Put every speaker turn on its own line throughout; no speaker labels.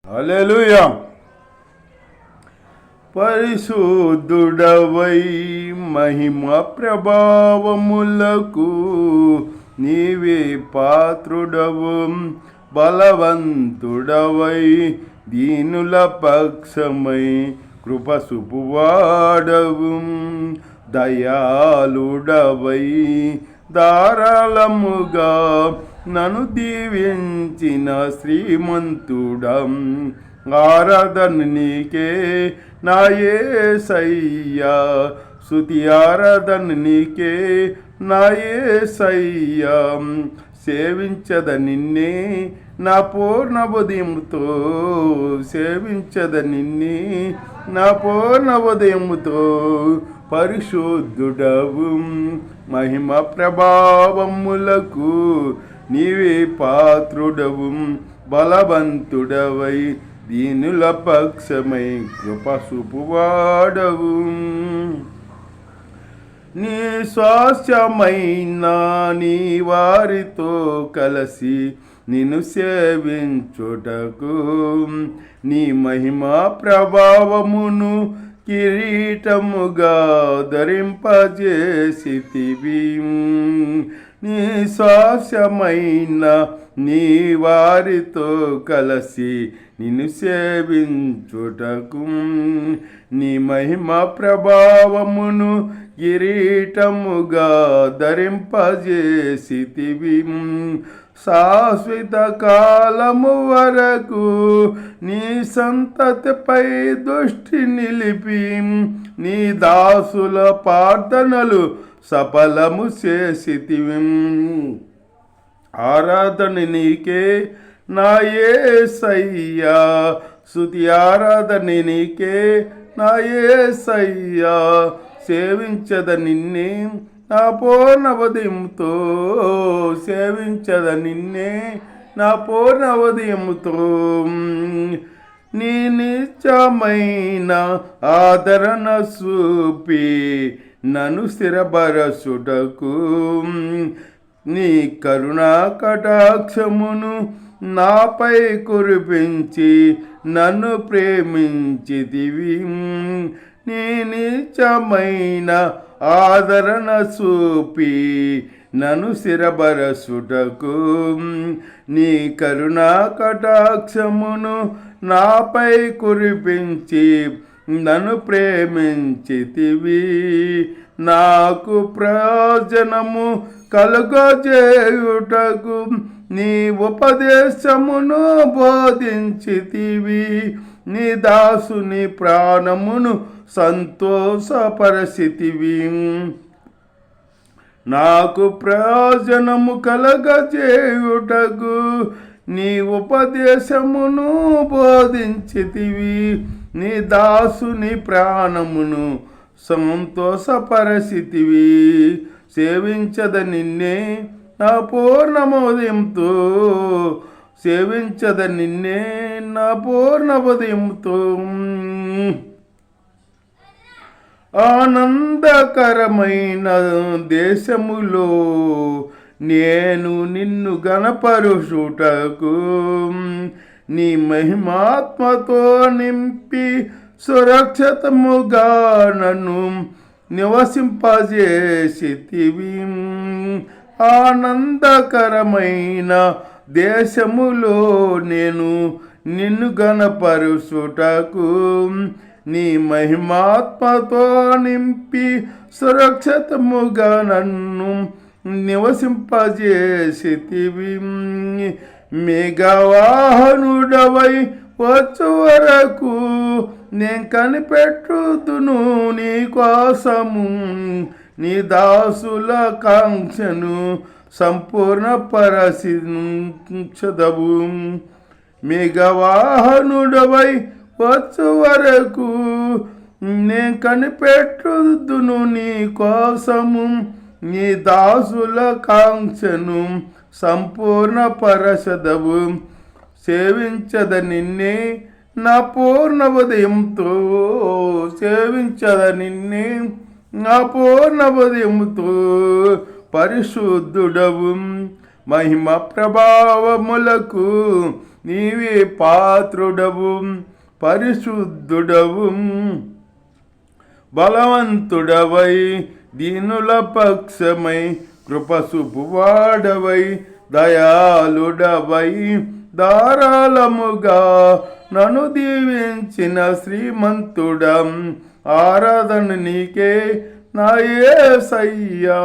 హల్లెలూయా. పరిశుద్ధుడవై మహిమ ప్రభావములకు నీవే పాత్రుడవు. బలవంతుడవై దీనుల పక్షమై కృప చూపువాడవు. దయాళుడవై ధారాళముగా నన్ను దీవించిన శ్రీమంతుడం. ఆరాధన నీకే నా యేసయ్యా, స్తుతి ఆరాధన నీకే నా యేసయ్యా. సేవించద నిన్నే నా పూర్ణ ఉదయముతో, సేవించద నిన్నే నా పూర్ణ ఉదయముతో. పరిశుద్ధుడవు మహిమ ప్రభావములకు నీవే పాత్రుడవు. బలవంతుడవై దీనుల పక్షమై కృప చూపువాడవు. నీ స్వాస్థ్యమైన నీ వారితో కలిసి నిన్ను సేవించుటకు నీ మహిమా ప్రభావమును కిరీటముగా ధరింపజేసితివి. నీ స్వాస్థ్యమైన నీ వారితో కలిసి నిన్ను సేవించుటకు నీ మహిమ ప్రభావమును కిరీటముగా ధరింపజేసితివి. శాశ్వత కాలము వరకు నీ సంతతిపై దృష్టి నిలిపి నీ దాసుల ప్రార్థనలు సఫలము చేసితివి. ఆరాధన నీకే నా యేసయ్యా, స్తుతి ఆరాధన నీకే నా యేసయ్యా. సేవించద నిన్నే నా పూర్ణ ఉదయముతో, సేవించద నిన్నే నా పూర్ణ ఉదయముతో. నీ నిత్యమైన ఆదరణ చూపి నన్ను స్థిరపరచుటకు నీ కరుణా కటాక్షమును నాపై కురిపించి నన్ను ప్రేమించితివి. నీ నిత్యమైన ఆదరణ చూపి నన్ను స్థిరపరచుటకు నీ కరుణా కటాక్షమును నాపై కురిపించి నన్ను ప్రేమించితివి. నాకు ప్రయోజనము కలుగజేయుటకు నీ ఉపదేశమును బోధించితివి. నీ దాసుని ప్రాణమును సంతోషపరచితివి. నాకు ప్రయోజనము కలగజేయుటకు నీ ఉపదేశమును బోధించితివి. నీ దాసుని ప్రాణమును సంతోషపరచితివి. సేవించద నిన్నే నా పూర్ణమోదయంతో, సేవించద నిన్నే నా పూర్ణోదయంతో. ఆనందకరమైన దేశములో నేను నిన్ను గణపరుచుటకు నీ మహిమాత్మతో నింపి సురక్షితముగా నన్ను నివసింపజేసితివి. ఆనందకరమైన దేశములో నేను నిన్ను గణపరుచుటకు నీ మహిమాత్మతో నింపి సురక్షితముగా నన్ను నివసింపజేసితివి. మేఘవాహనుడవై వచ్చు వరకు నేను కనిపెట్టుదును నీ కోసము. నీ దాసుల కాంక్షను సంపూర్ణ పరచించదవు. మేఘవాహనుడవై వచ్చు వరకు నేను కనిపెట్టుదును నీ కోసము. నీ దాసుల కాంక్షను సంపూర్ణ పరచదవు. సేవించద నిన్నే నా పూర్ణ ఉదయంతో, సేవించద నిన్నే నా పూర్ణ ఉదయంతో. పరిశుద్ధుడవు మహిమ ప్రభావములకు నీవే పాత్రుడవు, పరిశుద్ధుడవు, బలవంతుడవై, దీనుల పక్షమై, కృపసుపువాడవై, దయాళుడవై, ధారాళముగా నన్ను దీవించిన శ్రీమంతుడం, ఆరాధన నీకే నా యేసయ్యా,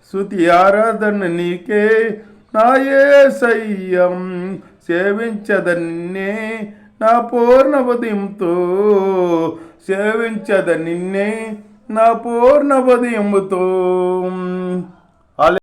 స్తుతి ఆరాధన నీకే నా యేసయ్యా. సేవించద నిన్నే నా పూర్ణ ఉదయంతో, సేవించద నిన్నే నా పూర్ణ ఉదయముతో.